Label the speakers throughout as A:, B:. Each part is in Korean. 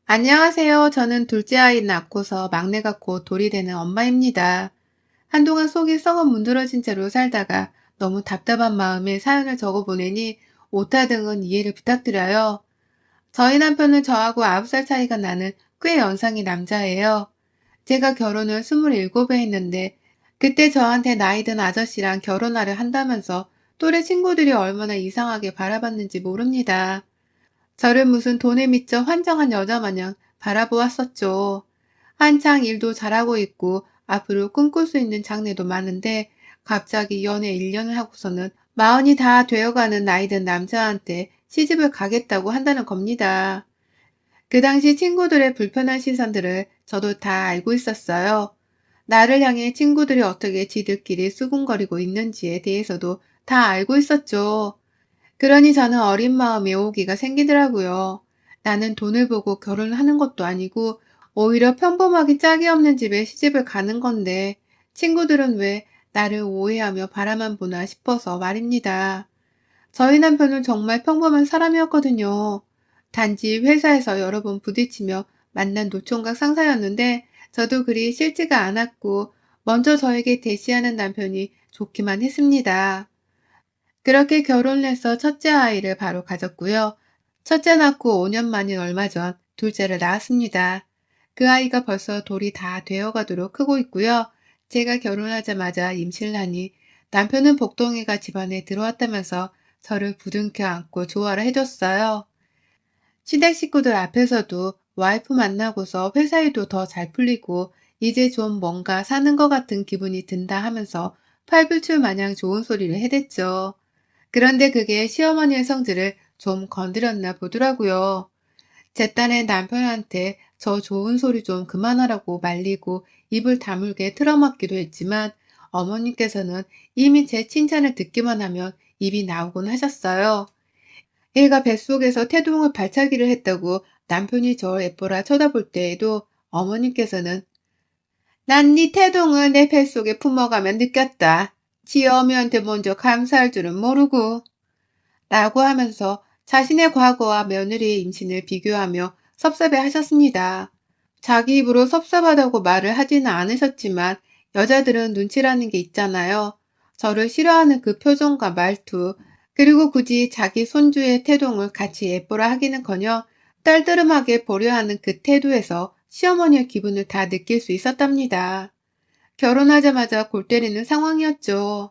A: 안녕하세요. 저는 둘째 아이 낳고서 막내가 곧 돌이 되는 엄마입니다. 한동안 속이 썩어 문드러진 채로 살다가 너무 답답한 마음에 사연을 적어 보내니 오타 등은 이해를 부탁드려요. 저희 남편은 저하고 9살 차이가 나는 꽤 연상의 남자예요. 제가 결혼을 27에 했는데 그때 저한테 나이 든 아저씨랑 결혼하려 한다면서 또래 친구들이 얼마나 이상하게 바라봤는지 모릅니다. 저를 무슨 돈에 미쳐 환장한 여자 마냥 바라보았었죠. 한창 일도 잘하고 있고 앞으로 꿈꿀 수 있는 장래도 많은데 갑자기 연애 1년을 하고서는 마흔이 다 되어가는 나이든 남자한테 시집을 가겠다고 한다는 겁니다. 그 당시 친구들의 불편한 시선들을 저도 다 알고 있었어요. 나를 향해 친구들이 어떻게 지들끼리 수군거리고 있는지에 대해서도 다 알고 있었죠. 그러니 저는 어린 마음에 오기가 생기더라고요. 나는 돈을 보고 결혼을 하는 것도 아니고 오히려 평범하게 짝이 없는 집에 시집을 가는 건데 친구들은 왜 나를 오해하며 바라만 보나 싶어서 말입니다. 저희 남편은 정말 평범한 사람이었거든요. 단지 회사에서 여러 번 부딪히며 만난 노총각 상사였는데 저도 그리 싫지가 않았고 먼저 저에게 대시하는 남편이 좋기만 했습니다. 그렇게 결혼을 해서 첫째 아이를 바로 가졌고요. 첫째 낳고 5년 만인 얼마 전 둘째를 낳았습니다. 그 아이가 벌써 돌이 다 되어가도록 크고 있고요. 제가 결혼하자마자 임신을 하니 남편은 복동이가 집안에 들어왔다면서 저를 부둥켜 안고 조화를 해줬어요. 시댁 식구들 앞에서도 와이프 만나고서 회사 일도 더 잘 풀리고 이제 좀 뭔가 사는 것 같은 기분이 든다 하면서 팔불출 마냥 좋은 소리를 해댔죠. 그런데 그게 시어머니의 성질을 좀 건드렸나 보더라고요. 제 딴에 남편한테 저 좋은 소리 좀 그만하라고 말리고 입을 다물게 틀어막기도 했지만 어머님께서는 이미 제 칭찬을 듣기만 하면 입이 나오곤 하셨어요. 애가 뱃속에서 태동을 발차기를 했다고 남편이 저 예뻐라 쳐다볼 때에도 어머님께서는 난 네 태동을 내 뱃속에 품어가며 느꼈다. 지 어미한테 먼저 감사할 줄은 모르고. 라고 하면서 자신의 과거와 며느리의 임신을 비교하며 섭섭해 하셨습니다. 자기 입으로 섭섭하다고 말을 하지는 않으셨지만 여자들은 눈치라는 게 있잖아요. 저를 싫어하는 그 표정과 말투, 그리고 굳이 자기 손주의 태동을 같이 예뻐라 하기는커녕 떨떠름하게 보려 하는 그 태도에서 시어머니의 기분을 다 느낄 수 있었답니다. 결혼하자마자 골 때리는 상황이었죠.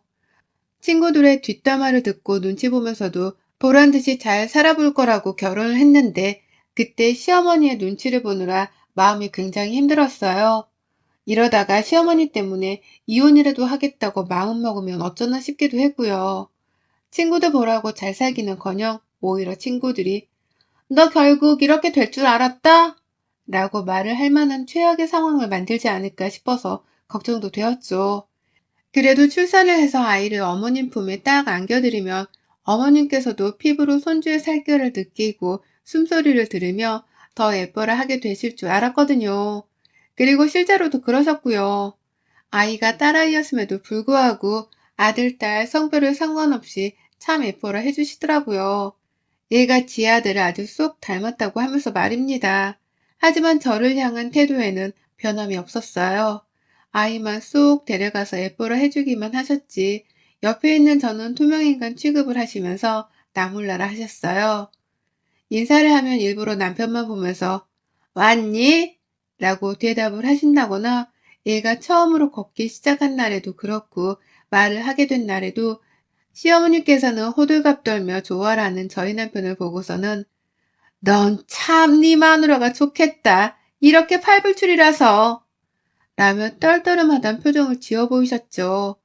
A: 친구들의 뒷담화를 듣고 눈치 보면서도 보란 듯이 잘 살아볼 거라고 결혼을 했는데 그때 시어머니의 눈치를 보느라 마음이 굉장히 힘들었어요. 이러다가 시어머니 때문에 이혼이라도 하겠다고 마음먹으면 어쩌나 싶기도 했고요. 친구들 보라고 잘 살기는커녕 오히려 친구들이 너 결국 이렇게 될 줄 알았다? 라고 말을 할 만한 최악의 상황을 만들지 않을까 싶어서 걱정도 되었죠. 그래도 출산을 해서 아이를 어머님 품에 딱 안겨드리면 어머님께서도 피부로 손주의 살결을 느끼고 숨소리를 들으며 더 예뻐라 하게 되실 줄 알았거든요. 그리고 실제로도 그러셨고요. 아이가 딸아이였음에도 불구하고 아들, 딸, 성별을 상관없이 참 예뻐라 해주시더라고요. 얘가 지 아들을 아주 쏙 닮았다고 하면서 말입니다. 하지만 저를 향한 태도에는 변함이 없었어요. 아이만 쏙 데려가서 예뻐라 해주기만 하셨지. 옆에 있는 저는 투명인간 취급을 하시면서 나몰라라 하셨어요. 인사를 하면 일부러 남편만 보면서 왔니? 라고 대답을 하신다거나 얘가 처음으로 걷기 시작한 날에도 그렇고 말을 하게 된 날에도 시어머니께서는 호들갑 떨며 좋아라는 저희 남편을 보고서는 넌 참 네 마누라가 좋겠다. 이렇게 팔불출이라서. 라며 떨떠름하단 표정을 지어 보이셨죠.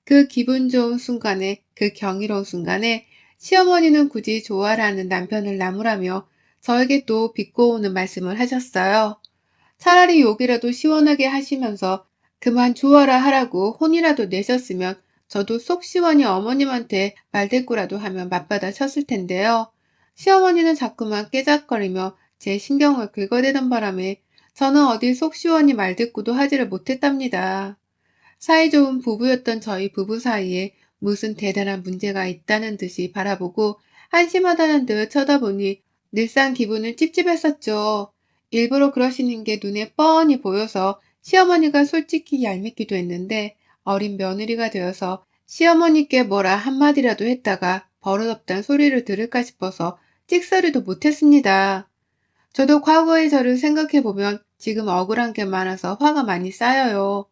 A: 그 기분 좋은 순간에, 그 경이로운 순간에 시어머니는 굳이 좋아라는 남편을 나무라며 저에게 또 비꼬오는 말씀을 하셨어요. 차라리 욕이라도 시원하게 하시면서 그만 좋아라 하라고 혼이라도 내셨으면 저도 속 시원히 어머님한테 말대꾸라도 하면 맞받아 쳤을 텐데요. 시어머니는 자꾸만 깨작거리며 제 신경을 긁어대던 바람에 저는 어디 속 시원히 말대꾸도 하지를 못했답니다. 사이좋은 부부였던 저희 부부 사이에 무슨 대단한 문제가 있다는 듯이 바라보고 한심하다는 듯 쳐다보니 늘상 기분은 찝찝했었죠. 일부러 그러시는 게 눈에 뻔히 보여서 시어머니가 솔직히 얄밉기도 했는데 어린 며느리가 되어서 시어머니께 뭐라 한마디라도 했다가 버릇없단 소리를 들을까 싶어서 찍소리도 못했습니다. 저도 과거의 저를 생각해보면 지금 억울한 게 많아서 화가 많이 쌓여요.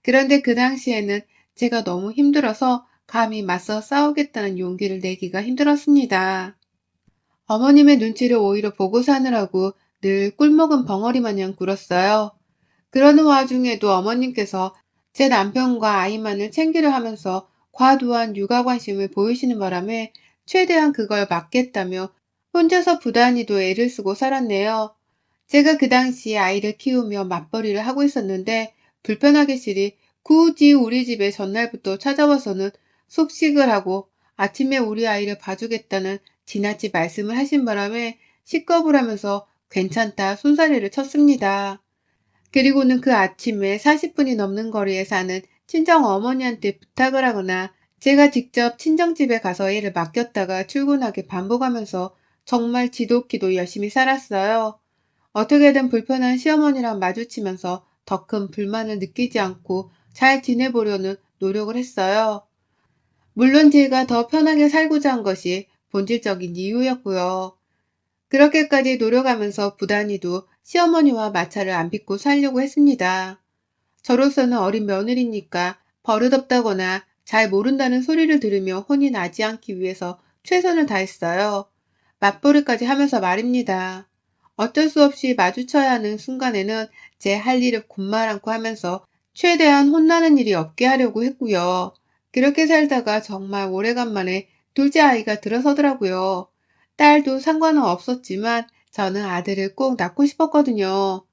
A: 그런데 그 당시에는 제가 너무 힘들어서 감히 맞서 싸우겠다는 용기를 내기가 힘들었습니다. 어머님의 눈치를 오히려 보고 사느라고 늘 꿀먹은 벙어리 마냥 굴었어요. 그러는 와중에도 어머님께서 제 남편과 아이만을 챙기려 하면서 과도한 육아 관심을 보이시는 바람에 최대한 그걸 막겠다며 혼자서 부단히도 애를 쓰고 살았네요. 제가 그 당시 아이를 키우며 맞벌이를 하고 있었는데 불편하기실이 굳이 우리 집에 전날부터 찾아와서는 숙식을 하고 아침에 우리 아이를 봐주겠다는 지나치 말씀을 하신 바람에 식겁을 하면서 괜찮다 손사래를 쳤습니다. 그리고는 그 아침에 40분이 넘는 거리에 사는 친정 어머니한테 부탁을 하거나 제가 직접 친정집에 가서 애를 맡겼다가 출근하게 반복하면서 정말 지독히도 열심히 살았어요. 어떻게든 불편한 시어머니랑 마주치면서 더 큰 불만을 느끼지 않고 잘 지내보려는 노력을 했어요. 물론 제가 더 편하게 살고자 한 것이 본질적인 이유였고요. 그렇게까지 노력하면서 부단히도 시어머니와 마찰을 안 빚고 살려고 했습니다. 저로서는 어린 며느리니까 버릇없다거나 잘 모른다는 소리를 들으며 혼이 나지 않기 위해서 최선을 다했어요. 맞벌이까지 하면서 말입니다. 어쩔 수 없이 마주쳐야 하는 순간에는 제 할 일을 곧말 않고 하면서 최대한 혼나는 일이 없게 하려고 했고요. 그렇게 살다가 정말 오래간만에 둘째 아이가 들어서더라고요. 딸도 상관은 없었지만 저는 아들을 꼭 낳고 싶었거든요.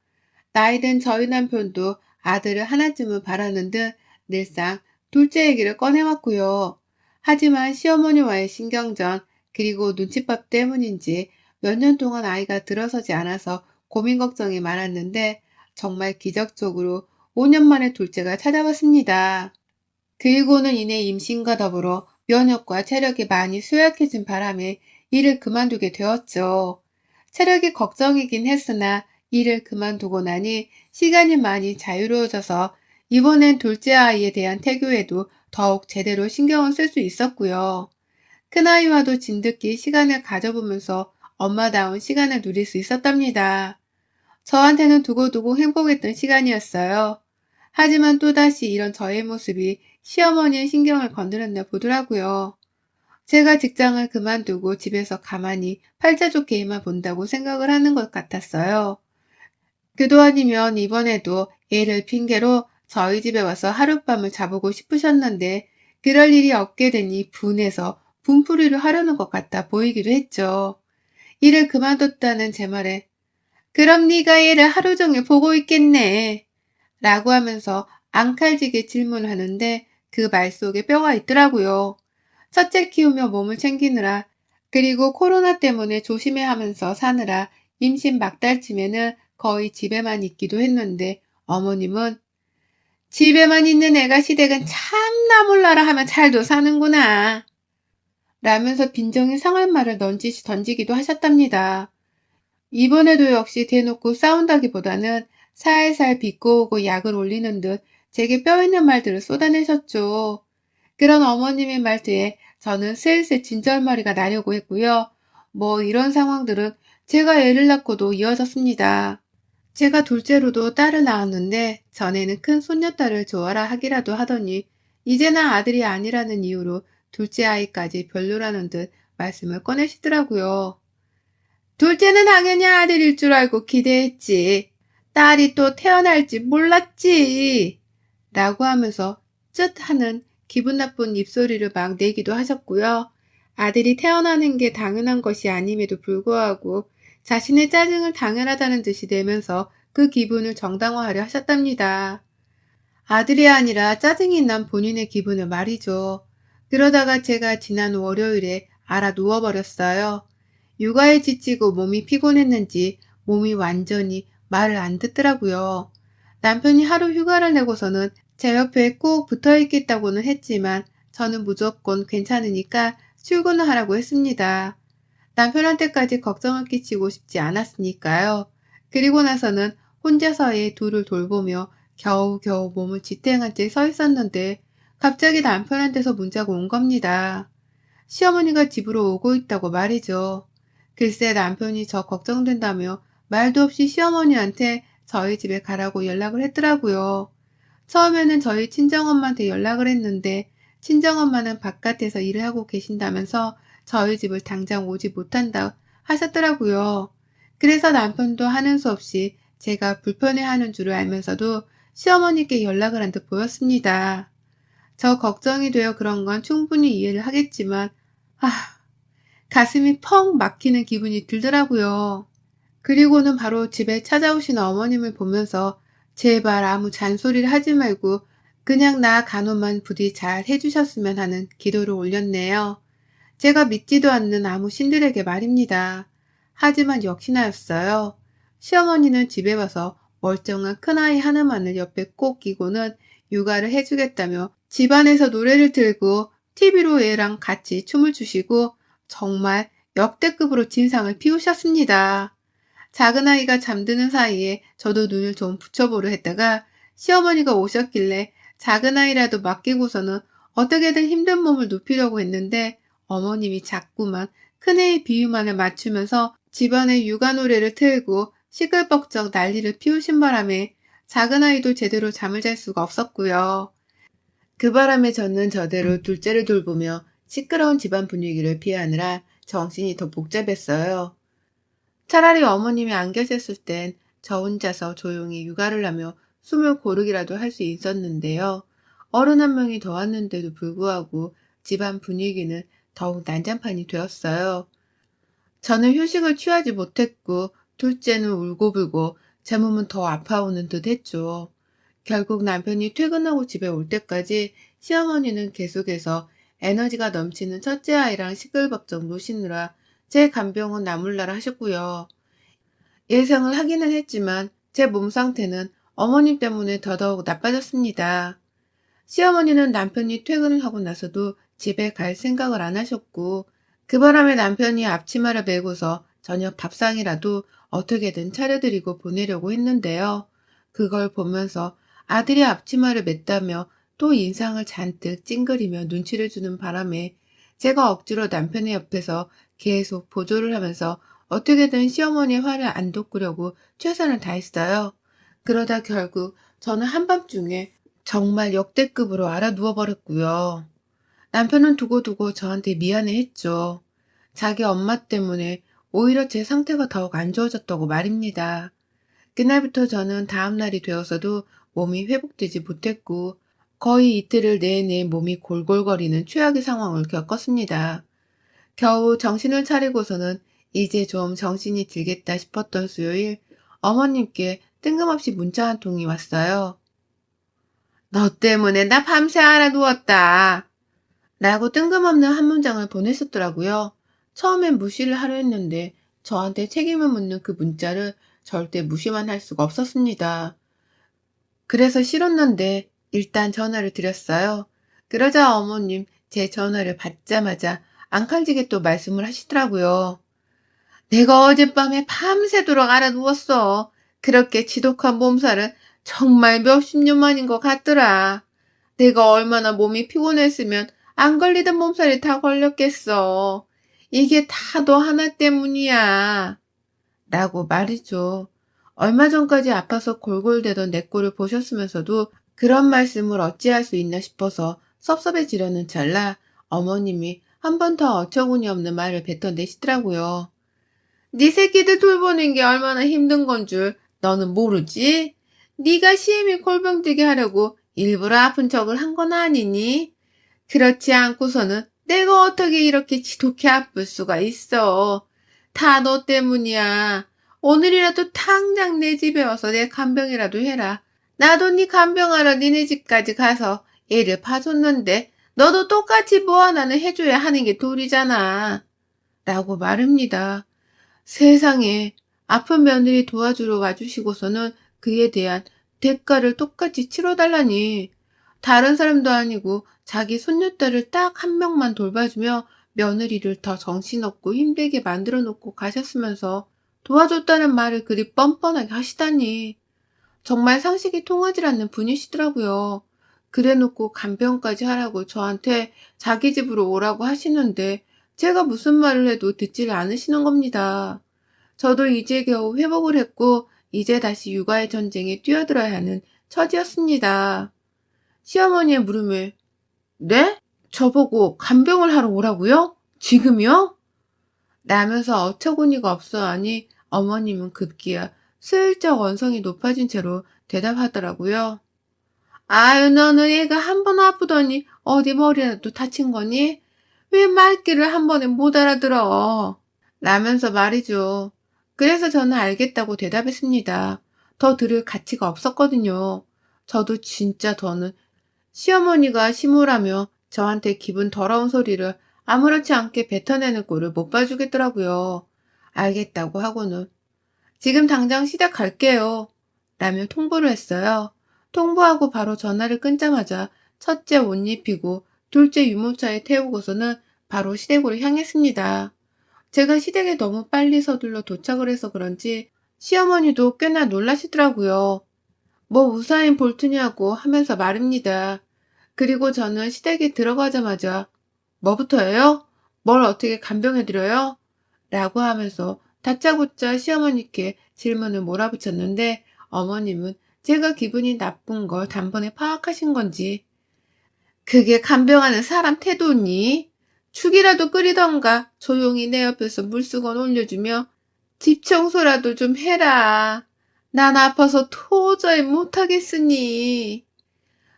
A: 나이든 저희 남편도 아들을 하나쯤은 바라는 듯 늘상 둘째 얘기를 꺼내왔고요. 하지만 시어머니와의 신경전 그리고 눈칫밥 때문인지 몇 년 동안 아이가 들어서지 않아서 고민 걱정이 많았는데 정말 기적적으로 5년 만에 둘째가 찾아왔습니다. 그리고는 이내 임신과 더불어 면역과 체력이 많이 쇠약해진 바람에 일을 그만두게 되었죠. 체력이 걱정이긴 했으나 일을 그만두고 나니 시간이 많이 자유로워져서 이번엔 둘째 아이에 대한 태교에도 더욱 제대로 신경을 쓸 수 있었고요. 큰아이와도 진득히 시간을 가져보면서 엄마다운 시간을 누릴 수 있었답니다. 저한테는 두고두고 행복했던 시간이었어요. 하지만 또다시 이런 저의 모습이 시어머니의 신경을 건드렸나 보더라고요. 제가 직장을 그만두고 집에서 가만히 팔자 좋게 애만 본다고 생각을 하는 것 같았어요. 그도 아니면 이번에도 애를 핑계로 저희 집에 와서 하룻밤을 자보고 싶으셨는데 그럴 일이 없게 되니 분해서 분풀이를 하려는 것 같아 보이기도 했죠. 일을 그만뒀다는 제 말에 그럼 네가 애를 하루 종일 보고 있겠네 라고 하면서 앙칼지게 질문하는데 그 말 속에 뼈가 있더라고요. 첫째 키우며 몸을 챙기느라 그리고 코로나 때문에 조심해야 하면서 사느라 임신 막달쯤에는 거의 집에만 있기도 했는데 어머님은 집에만 있는 애가 시댁은 참나 몰라라 하면 잘도 사는구나 라면서 빈정이 상할 말을 던지기도 하셨답니다. 이번에도 역시 대놓고 싸운다기보다는 살살 비꼬고 약을 올리는 듯 제게 뼈 있는 말들을 쏟아내셨죠. 그런 어머님의 말투에 저는 슬슬 진절머리가 나려고 했고요. 뭐 이런 상황들은 제가 애를 낳고도 이어졌습니다. 제가 둘째로도 딸을 낳았는데 전에는 큰 손녀딸을 좋아라 하기라도 하더니 이제는 아들이 아니라는 이유로 둘째 아이까지 별로라는 듯 말씀을 꺼내시더라고요. 둘째는 당연히 아들일 줄 알고 기대했지. 딸이 또 태어날지 몰랐지. 라고 하면서 쯧 하는 기분 나쁜 입소리를 막 내기도 하셨고요. 아들이 태어나는 게 당연한 것이 아님에도 불구하고 자신의 짜증을 당연하다는 듯이 내면서 그 기분을 정당화하려 하셨답니다. 아들이 아니라 짜증이 난 본인의 기분을 말이죠. 그러다가 제가 지난 월요일에 알아 누워버렸어요. 육아에 지치고 몸이 피곤했는지 몸이 완전히 말을 안 듣더라고요. 남편이 하루 휴가를 내고서는 제 옆에 꼭 붙어 있겠다고는 했지만 저는 무조건 괜찮으니까 출근을 하라고 했습니다. 남편한테까지 걱정을 끼치고 싶지 않았으니까요. 그리고 나서는 혼자서 애 둘을 돌보며 겨우겨우 몸을 지탱한 채 서 있었는데 갑자기 남편한테서 문자가 온 겁니다. 시어머니가 집으로 오고 있다고 말이죠. 글쎄 남편이 저 걱정된다며 말도 없이 시어머니한테 저희 집에 가라고 연락을 했더라고요. 처음에는 저희 친정엄마한테 연락을 했는데 친정엄마는 바깥에서 일을 하고 계신다면서 저희 집을 당장 오지 못한다 하셨더라고요. 그래서 남편도 하는 수 없이 제가 불편해하는 줄을 알면서도 시어머니께 연락을 한 듯 보였습니다. 저 걱정이 되어 그런 건 충분히 이해를 하겠지만, 아, 가슴이 펑 막히는 기분이 들더라고요. 그리고는 바로 집에 찾아오신 어머님을 보면서 제발 아무 잔소리를 하지 말고 그냥 나 간호만 부디 잘 해주셨으면 하는 기도를 올렸네요. 제가 믿지도 않는 아무 신들에게 말입니다. 하지만 역시나였어요. 시어머니는 집에 와서 멀쩡한 큰아이 하나만을 옆에 꼭 끼고는 육아를 해주겠다며 집안에서 노래를 틀고 TV로 애랑 같이 춤을 추시고 정말 역대급으로 진상을 피우셨습니다. 작은 아이가 잠드는 사이에 저도 눈을 좀 붙여보려 했다가 시어머니가 오셨길래 작은 아이라도 맡기고서는 어떻게든 힘든 몸을 눕히려고 했는데 어머님이 자꾸만 큰애의 비유만을 맞추면서 집안에 육아 노래를 틀고 시끌벅적 난리를 피우신 바람에 작은 아이도 제대로 잠을 잘 수가 없었고요. 그 바람에 저는 저대로 둘째를 돌보며 시끄러운 집안 분위기를 피하느라 정신이 더 복잡했어요. 차라리 어머님이 안 계셨을 땐 저 혼자서 조용히 육아를 하며 숨을 고르기라도 할 수 있었는데요. 어른 한 명이 더 왔는데도 불구하고 집안 분위기는 더욱 난장판이 되었어요. 저는 휴식을 취하지 못했고 둘째는 울고불고 제 몸은 더 아파오는 듯 했죠. 결국 남편이 퇴근하고 집에 올 때까지 시어머니는 계속해서 에너지가 넘치는 첫째 아이랑 시끌벅적 노시느라 제 간병은 나몰라라 하셨고요. 예상을 하기는 했지만 제 몸 상태는 어머님 때문에 더더욱 나빠졌습니다. 시어머니는 남편이 퇴근을 하고 나서도 집에 갈 생각을 안 하셨고 그 바람에 남편이 앞치마를 메고서 저녁 밥상이라도 어떻게든 차려드리고 보내려고 했는데요. 그걸 보면서 아들이 앞치마를 맸다며 또 인상을 잔뜩 찡그리며 눈치를 주는 바람에 제가 억지로 남편의 옆에서 계속 보조를 하면서 어떻게든 시어머니의 화를 안 돋구려고 최선을 다했어요. 그러다 결국 저는 한밤중에 정말 역대급으로 알아 누워버렸고요. 남편은 두고두고 저한테 미안해했죠. 자기 엄마 때문에 오히려 제 상태가 더욱 안 좋아졌다고 말입니다. 그날부터 저는 다음 날이 되어서도 몸이 회복되지 못했고 거의 이틀을 내내 몸이 골골거리는 최악의 상황을 겪었습니다. 겨우 정신을 차리고서는 이제 좀 정신이 들겠다 싶었던 수요일 어머님께 뜬금없이 문자 한 통이 왔어요. 너 때문에 나 밤새 알아 누웠다. 라고 뜬금없는 한 문장을 보냈었더라고요. 처음엔 무시를 하려 했는데 저한테 책임을 묻는 그 문자를 절대 무시만 할 수가 없었습니다. 그래서 싫었는데 일단 전화를 드렸어요. 그러자 어머님 제 전화를 받자마자 앙칼지게 또 말씀을 하시더라고요. 내가 어젯밤에 밤새도록 알아 누웠어. 그렇게 지독한 몸살은 정말 몇십 년 만인 것 같더라. 내가 얼마나 몸이 피곤했으면 안 걸리던 몸살이 다 걸렸겠어. 이게 다 너 하나 때문이야. 라고 말이죠. 얼마 전까지 아파서 골골대던 내 꼴을 보셨으면서도 그런 말씀을 어찌할 수 있나 싶어서 섭섭해지려는 찰나 어머님이 한 번 더 어처구니 없는 말을 뱉어내시더라고요. 네 새끼들 돌보는 게 얼마나 힘든 건 줄 너는 모르지? 네가 시애미 골병들게 하려고 일부러 아픈 척을 한 건 아니니? 그렇지 않고서는 내가 어떻게 이렇게 지독히 아플 수가 있어. 다 너 때문이야. 오늘이라도 당장 내 집에 와서 내 간병이라도 해라. 나도 네 간병하러 니네 집까지 가서 애를 봐줬는데 너도 똑같이 뭐 하나는 해줘야 하는 게 도리잖아. 라고 말합니다. 세상에 아픈 며느리 도와주러 와주시고서는 그에 대한 대가를 똑같이 치러달라니. 다른 사람도 아니고 자기 손녀딸을 딱 한 명만 돌봐주며 며느리를 더 정신없고 힘들게 만들어 놓고 가셨으면서 도와줬다는 말을 그리 뻔뻔하게 하시다니. 정말 상식이 통하지 않는 분이시더라고요. 그래놓고 간병까지 하라고 저한테 자기 집으로 오라고 하시는데 제가 무슨 말을 해도 듣지를 않으시는 겁니다. 저도 이제 겨우 회복을 했고 이제 다시 육아의 전쟁에 뛰어들어야 하는 처지였습니다. 시어머니의 물음을 네? 저보고 간병을 하러 오라고요? 지금요? 라면서 어처구니가 없어 하니 어머님은 급기야 슬쩍 언성이 높아진 채로 대답하더라고요. 아유, 너는 애가 한 번 아프더니 어디 머리라도 다친 거니? 왜 말귀를 한 번에 못 알아들어? 라면서 말이죠. 그래서 저는 알겠다고 대답했습니다. 더 들을 가치가 없었거든요. 저도 진짜 더는 시어머니가 심으라며 저한테 기분 더러운 소리를 아무렇지 않게 뱉어내는 꼴을 못 봐주겠더라고요. 알겠다고 하고는 지금 당장 시작할게요. 라며 통보를 했어요. 통보하고 바로 전화를 끊자마자 첫째 옷 입히고 둘째 유모차에 태우고서는 바로 시댁으로 향했습니다. 제가 시댁에 너무 빨리 서둘러 도착을 해서 그런지 시어머니도 꽤나 놀라시더라고요. 뭐 우사인 볼트냐고 하면서 말입니다. 그리고 저는 시댁에 들어가자마자 뭐부터예요? 뭘 어떻게 간병해드려요? 라고 하면서 다짜고짜 시어머니께 질문을 몰아붙였는데 어머님은 제가 기분이 나쁜 걸 단번에 파악하신 건지 그게 간병하는 사람 태도니? 죽이라도 끓이던가 조용히 내 옆에서 물수건 올려주며 집 청소라도 좀 해라. 난 아파서 도저히 못하겠으니.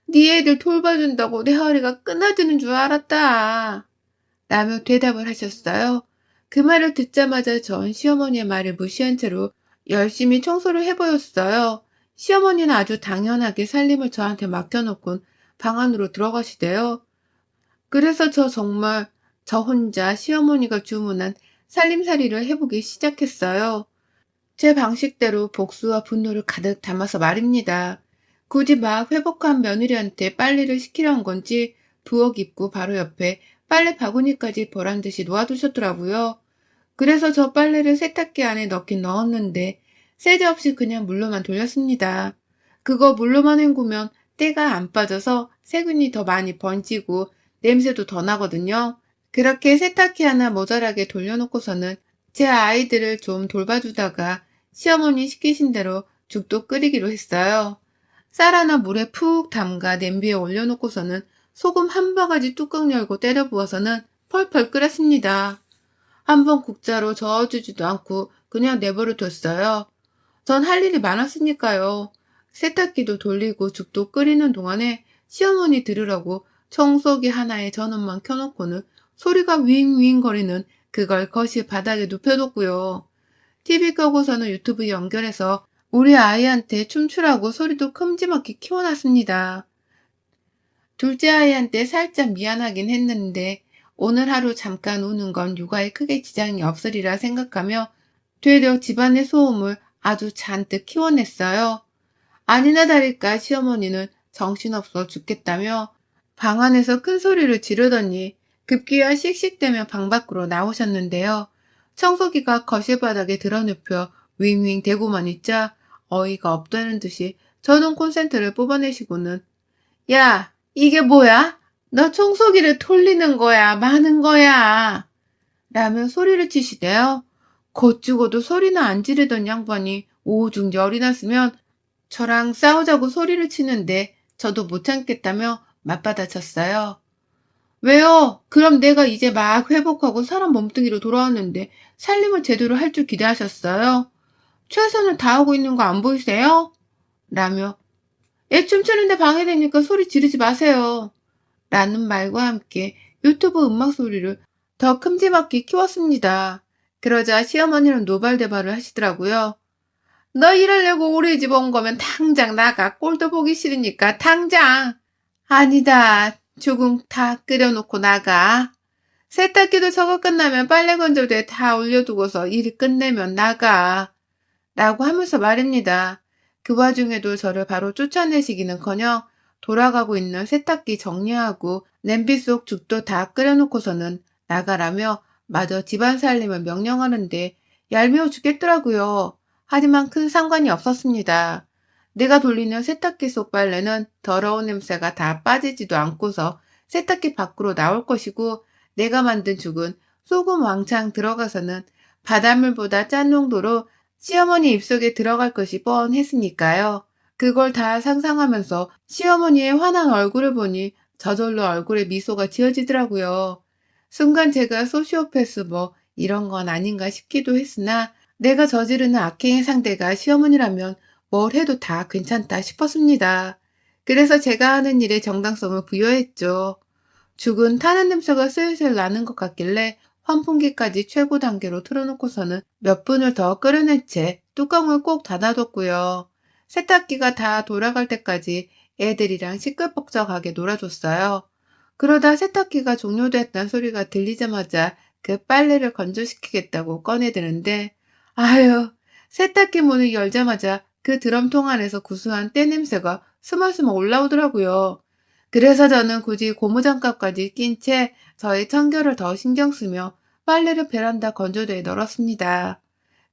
A: 네 애들 돌봐준다고 내 허리가 끊어지는 줄 알았다. 라며 대답을 하셨어요. 그 말을 듣자마자 전 시어머니의 말을 무시한 채로 열심히 청소를 해보였어요. 시어머니는 아주 당연하게 살림을 저한테 맡겨놓곤 방 안으로 들어가시대요. 그래서 저 혼자 시어머니가 주문한 살림살이를 해보기 시작했어요. 제 방식대로 복수와 분노를 가득 담아서 말입니다. 굳이 막 회복한 며느리한테 빨래를 시키려는 건지 부엌 입구 바로 옆에 빨래 바구니까지 보란듯이 놓아두셨더라고요. 그래서 저 빨래를 세탁기 안에 넣긴 넣었는데 세제없이 그냥 물로만 돌렸습니다. 그거 물로만 헹구면 때가 안 빠져서 세균이 더 많이 번지고 냄새도 더 나거든요. 그렇게 세탁기 하나 모자라게 돌려놓고서는 제 아이들을 좀 돌봐주다가 시어머니 시키신 대로 죽도 끓이기로 했어요. 쌀 하나 물에 푹 담가 냄비에 올려놓고서는 소금 한 바가지 뚜껑 열고 때려 부어서는 펄펄 끓였습니다. 한번 국자로 저어주지도 않고 그냥 내버려 뒀어요. 전 할 일이 많았으니까요. 세탁기도 돌리고 죽도 끓이는 동안에 시어머니 들으라고 청소기 하나에 전원만 켜놓고는 소리가 윙윙 거리는 그걸 거실 바닥에 눕혀뒀고요. TV 끄고서는 유튜브 연결해서 우리 아이한테 춤추라고 소리도 큼지막히 키워놨습니다. 둘째 아이한테 살짝 미안하긴 했는데 오늘 하루 잠깐 우는 건 육아에 크게 지장이 없으리라 생각하며 되려 집안의 소음을 아주 잔뜩 키워냈어요. 아니나 다를까 시어머니는 정신없어 죽겠다며 방 안에서 큰 소리를 지르더니 급기야 씩씩대며 방 밖으로 나오셨는데요. 청소기가 거실 바닥에 드러눕혀 윙윙 대고만 있자 어이가 없다는 듯이 저는 콘센트를 뽑아내시고는 야, 이게 뭐야? 너 청소기를 돌리는 거야, 마는 거야. 라며 소리를 치시대요. 겉죽어도 소리는 안 지르던 양반이 오죽 열이 났으면 저랑 싸우자고 소리를 치는데 저도 못 참겠다며 맞받아쳤어요. 왜요? 그럼 내가 이제 막 회복하고 사람 몸뚱이로 돌아왔는데 살림을 제대로 할 줄 기대하셨어요? 최선을 다하고 있는 거 안 보이세요? 라며 애 춤추는데 방해되니까 소리 지르지 마세요. 라는 말과 함께 유튜브 음악 소리를 더 큼지막히 키웠습니다. 그러자 시어머니는 노발대발을 하시더라고요. 너 이러려고 우리 집 온 거면 당장 나가. 꼴도 보기 싫으니까 당장. 아니다. 조금 다 끓여놓고 나가. 세탁기도 저거 끝나면 빨래 건조대에 다 올려두고서 일 끝내면 나가. 라고 하면서 말입니다. 그 와중에도 저를 바로 쫓아내시기는커녕 돌아가고 있는 세탁기 정리하고 냄비 속 죽도 다 끓여놓고서는 나가라며 마저 집안 살림을 명령하는데 얄미워 죽겠더라고요. 하지만 큰 상관이 없었습니다. 내가 돌리는 세탁기 속 빨래는 더러운 냄새가 다 빠지지도 않고서 세탁기 밖으로 나올 것이고, 내가 만든 죽은 소금 왕창 들어가서는 바닷물보다 짠 농도로 시어머니 입속에 들어갈 것이 뻔했으니까요. 그걸 다 상상하면서 시어머니의 환한 얼굴을 보니 저절로 얼굴에 미소가 지어지더라고요. 순간 제가 소시오패스 뭐 이런 건 아닌가 싶기도 했으나, 내가 저지르는 악행의 상대가 시어머니라면 뭘 해도 다 괜찮다 싶었습니다. 그래서 제가 하는 일에 정당성을 부여했죠. 죽은 타는 냄새가 슬슬 나는 것 같길래 환풍기까지 최고 단계로 틀어놓고서는 몇 분을 더 끓여낸 채 뚜껑을 꼭 닫아뒀고요. 세탁기가 다 돌아갈 때까지 애들이랑 시끌벅적하게 놀아줬어요. 그러다 세탁기가 종료됐다는 소리가 들리자마자 그 빨래를 건조시키겠다고 꺼내드는데, 아유, 세탁기 문을 열자마자 그 드럼통 안에서 구수한 때 냄새가 스멀스멀 올라오더라고요. 그래서 저는 굳이 고무장갑까지 낀 채 저의 청결을 더 신경 쓰며 빨래를 베란다 건조대에 널었습니다.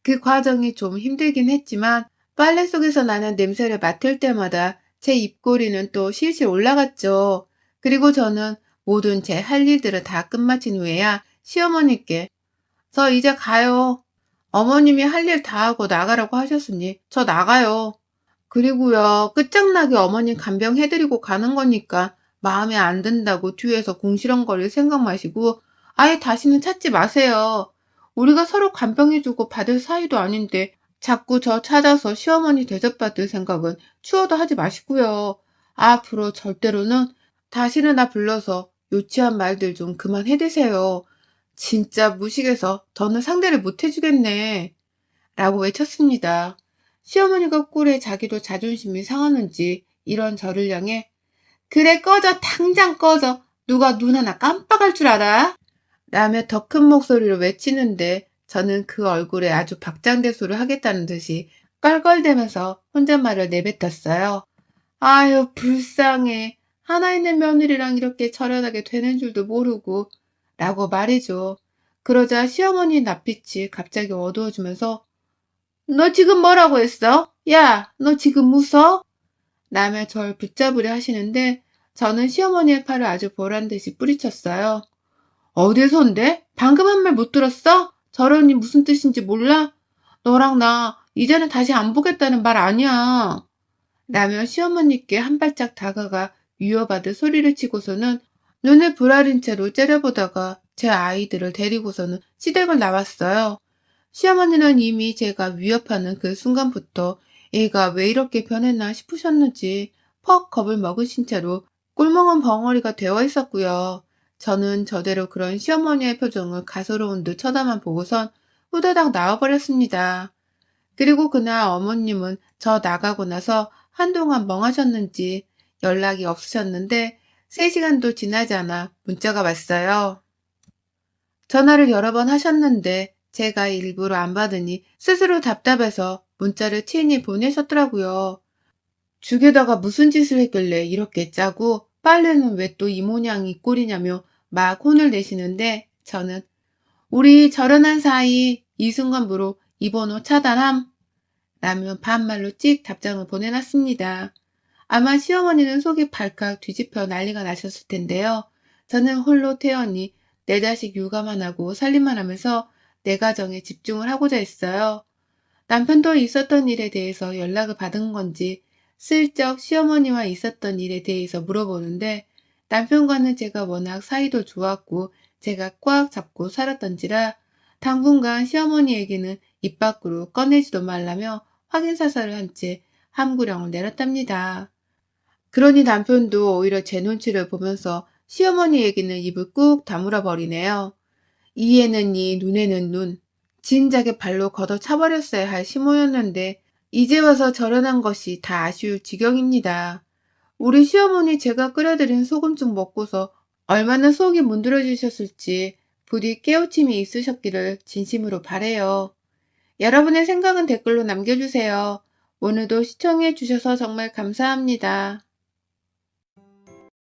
A: 그 과정이 좀 힘들긴 했지만 빨래 속에서 나는 냄새를 맡을 때마다 제 입꼬리는 또 실실 올라갔죠. 그리고 저는 모든 제 할 일들을 다 끝마친 후에야 시어머니께 "저 이제 가요. 어머님이 할 일 다 하고 나가라고 하셨으니 저 나가요." 그리고요, 끝장나게 어머님 간병해드리고 가는 거니까 마음에 안 든다고 뒤에서 궁시렁거릴 생각 마시고 아예 다시는 찾지 마세요. 우리가 서로 간병해주고 받을 사이도 아닌데 자꾸 저 찾아서 시어머니 대접받을 생각은 추워도 하지 마시고요. 앞으로 절대로는 다시는 나 불러서 유치한 말들 좀 그만 해대세요. 진짜 무식해서 더는 상대를 못 해주겠네. 라고 외쳤습니다. 시어머니가 꿀에 자기도 자존심이 상하는지 이런 저를 향해 "그래 꺼져, 당장 꺼져. 누가 눈 하나 깜빡할 줄 알아?" 라며 더 큰 목소리로 외치는데, 저는 그 얼굴에 아주 박장대소를 하겠다는 듯이 깔깔대면서 혼잣말을 내뱉었어요. "아유 불쌍해. 하나 있는 며느리랑 이렇게 절연하게 되는 줄도 모르고." 라고 말이죠. 그러자 시어머니 낯빛이 갑자기 어두워지면서 "너 지금 뭐라고 했어? 야, 너 지금 웃어?" 라며 절 붙잡으려 하시는데, 저는 시어머니의 팔을 아주 보란듯이 뿌리쳤어요. "어디선데? 방금 한 말 못 들었어? 저런이 무슨 뜻인지 몰라? 너랑 나 이제는 다시 안 보겠다는 말 아니야." 라며 시어머니께 한 발짝 다가가 위협하듯 소리를 치고서는 눈을 부라린 채로 째려보다가 제 아이들을 데리고서는 시댁을 나왔어요. 시어머니는 이미 제가 위협하는 그 순간부터 얘가 왜 이렇게 변했나 싶으셨는지 퍽 겁을 먹으신 채로 꿀먹은 벙어리가 되어 있었고요. 저는 저대로 그런 시어머니의 표정을 가소로운 듯 쳐다만 보고선 후다닥 나와버렸습니다. 그리고 그날 어머님은 저 나가고 나서 한동안 멍하셨는지 연락이 없으셨는데 3시간도 지나지 않아 문자가 왔어요. 전화를 여러 번 하셨는데 제가 일부러 안 받으니 스스로 답답해서 문자를 친히 보내셨더라고요. 죽에다가 무슨 짓을 했길래 이렇게 짜고 빨래는 왜 또 이 모양 이 꼴이냐며 막 혼을 내시는데, 저는 "우리 절연한 사이 이 순간부로 이 번호 차단함." 라며 반말로 찍 답장을 보내놨습니다. 아마 시어머니는 속이 발칵 뒤집혀 난리가 나셨을 텐데요. 저는 홀로 태어니 내 자식 육아만 하고 살림만 하면서 내 가정에 집중을 하고자 했어요. 남편도 있었던 일에 대해서 연락을 받은 건지 슬쩍 시어머니와 있었던 일에 대해서 물어보는데, 남편과는 제가 워낙 사이도 좋았고 제가 꽉 잡고 살았던지라 당분간 시어머니 얘기는 입 밖으로 꺼내지도 말라며 확인사살을 한 채 함구령을 내렸답니다. 그러니 남편도 오히려 제 눈치를 보면서 시어머니 얘기는 입을 꾹 다물어 버리네요. 이에는 이, 눈에는 눈. 진작에 발로 걷어차버렸어야 할 시모였는데 이제 와서 저런한 것이 다 아쉬울 지경입니다. 우리 시어머니 제가 끓여드린 소금죽 먹고서 얼마나 속이 문드러지셨을지 부디 깨우침이 있으셨기를 진심으로 바래요. 여러분의 생각은 댓글로 남겨주세요. 오늘도 시청해 주셔서 정말 감사합니다.